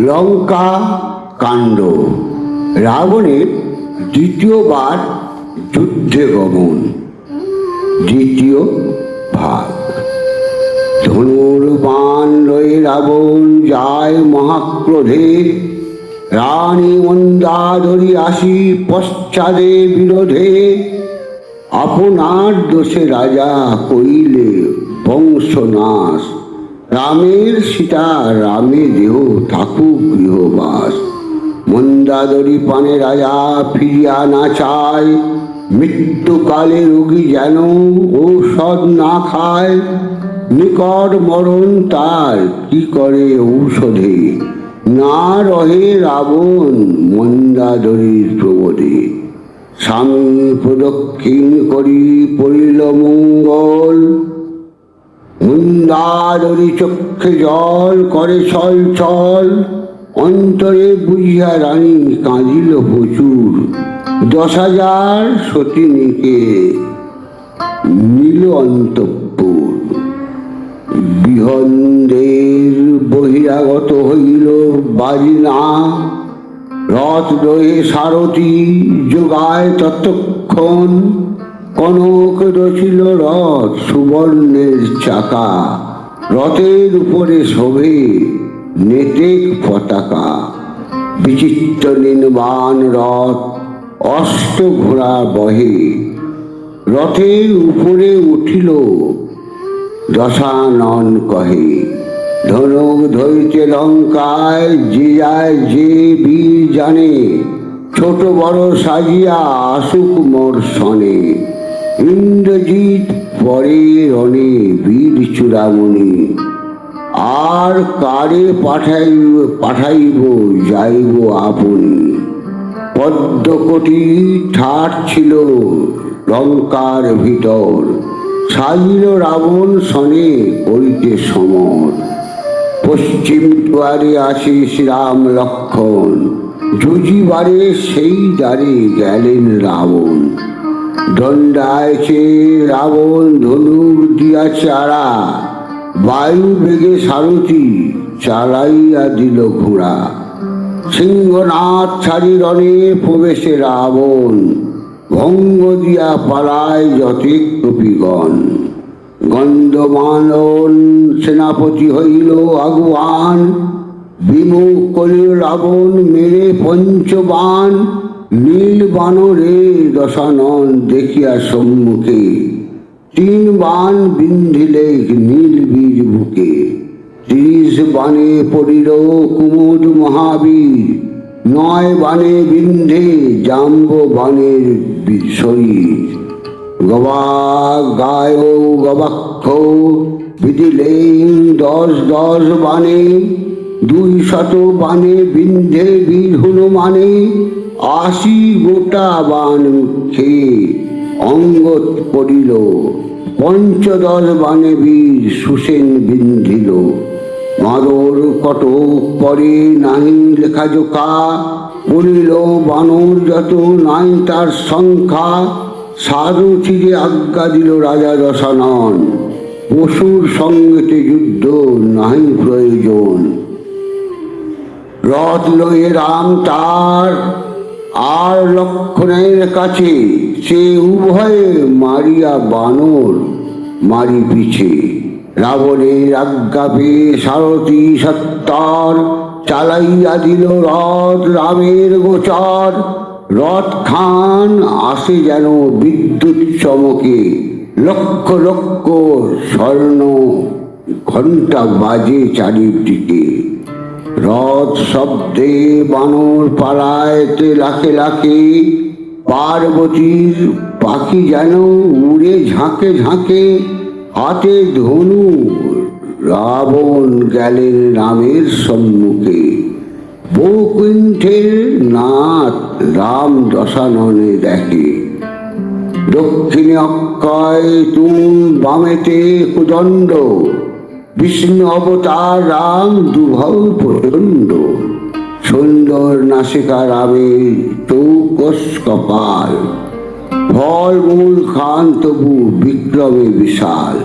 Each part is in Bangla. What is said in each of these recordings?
লঙ্কা কাণ্ড। রাবণের দ্বিতীয়বার যুদ্ধে গমন, দ্বিতীয় ভাগ। ধনুর বাণ লয়ে রাবণ যায় মহাক্রোধে, রানী মন্দাদরি আসি পশ্চাদে বিরোধে। আপনার দোষে রাজা কইলে বংশনাশ, রামের সীতা রামে দেহ থাকুক গৃহবাস। মন্দাদরি পানে রাজা ফিরিয়া না চায়, মৃত্যুকালে রোগী যেন ঔষধ না খায়। নিকট মরণ তার কি করে ঔষধে, না রহে রাবণ মন্দাদরির প্রবোধে। স্বামী প্রদক্ষিণ করি পড়িল মঙ্গল, মন্দাদরি চক্ষে জল করে ছল ছল। অন্তরে বুঝিয়া রানী কাঁদিল প্রচুর, 10,000 সতিনীকে নিল অন্তঃপুর। বিহনদের বহিরাগত হইল বাজিনা, রথ লয়ে সারথি যোগায় ততক্ষণ। কনক রচিল রথ সুবর্ণের চাকা, রথের উপরে শোভে নেতেক পতাকা। বিচিত্র নির্বাণ রথ অষ্ট ঘোড়া বহে, রথের উপরে উঠিল দশানন কহে। ধনুক ধরিতে লঙ্কায় যে যায় যে বীর জানে, ছোট বড় সাজিয়া আসুক মোর সনে। ইন্দ্রজিৎ পরে রণে বীর চূড়ামণি, আর কারে পাঠাইব যাইব আপনি। পদ্মকটি ঠাট ছিল লঙ্কার ভিতর, সাজিল রাবণ সনে করিতে সমর। পশ্চিম দুয়ারে আসে শ্রীরাম লক্ষণ, যুজিবারে সেই দ্বারে গেলেন রাবণ। দণ্ডায়ছে রাবণ ধনুক দিয়া চারা, বায়ু বেগে সারথি চালাইয়া দিল ঘোড়া। সিংহনাথ ছাড়ি রণে প্রবেশে রাবণ, ভঙ্গ দিয়া পালায় যতে কপিগণ। গন্ধমানন সেনাপতি হইল আগুয়ান, বিমুখ করিল রাবণ মেরে পঞ্চবাণ। নীল বানরে দশানন দেখিয়া সম্মুখে, 3 বাণ বিন্ধিলে নীল বীর বুকে। 30 বাণে পড়িল কুমুদ মহাবীর, 9 বাণে বিন্ধে জাম্ব বাণের শরীর। গায় গবাক্ষ বিধিলেন 10 বাণে, 200 বাণে বিন্ধে বীর হনুমানে। 80 গোটা বাণ খেয়ে অঙ্গত পড়িল, 15 বাণে বীর সুসেন বিন্ধিল। মাদর কটক পরে নাহি লেখা জোখা, পড়িল বানর যত নাই তার সংখ্যা। সারথিরে আজ্ঞা দিল রাজা দশানন, পশুর সঙ্গেতে যুদ্ধ নাহি প্রয়োজন। রথ লয়ে রাম তার আর লক্ষণের কাছে, সে উভয়ে মারিয়া বানর মারি পিছে। রাবণের আজ্ঞা পেয়ে সারথি সত্তর, চালাইয়া দিল রথ রামের গোচর। রথ খান আসে যেন বিদ্যুৎ চমকে, লক্ষ লক্ষ স্বর্ণ ঘণ্টা বাজে চারিদিকে। রথ শব্দে বানর পালায়তে লাখে লাখে, পার্বতীর পাখি যেন উড়ে ঝাঁকে ঝাঁকে। হাতে ধনু রাবণ গেলেন রামের সম্মুখে, বৈকুণ্ঠের নাথ রাম দশাননে দেখে। দক্ষিণে অক্ষয় তুম বামেতে কুদণ্ড, বিষ্ণু অবতার রাম দুভৌ প্রচণ্ড। সুন্দর নাসিকা রামের চৌকস কপাল, ফল মূল খান তবু বিক্রমে বিশাল।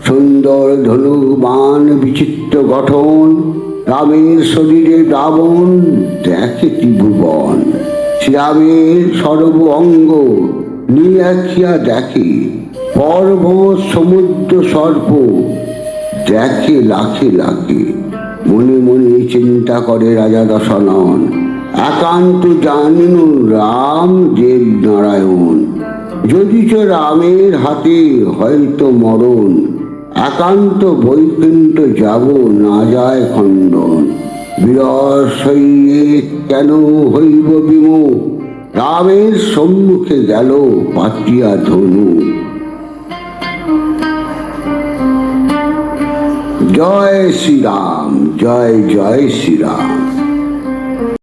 সুন্দর ধনুক বাণ বিচিত্র গঠন, রামের শরীরে রাবণ দেখে ত্রিভুবন, শ্রীরামের সর্ব অঙ্গ নিরাখিয়া দেখে, পর্বত সমুদ্র সর্প দেখে লাখে লাখে। মনে মনে চিন্তা করে রাজা দশনন, একান্ত জানিন রাম দেব নারায়ণ, যদি তো রামের হাতে হয়তো মরণ, একান্ত বৈকুণ্ঠ যাব না যায় খণ্ডন। বিরস হইয়ে কেন হইব বিমুখ, রামের সম্মুখে গেল পাতিয়া ধনু। জয় শ্রীরাম, জয় জয় শ্রীরাম।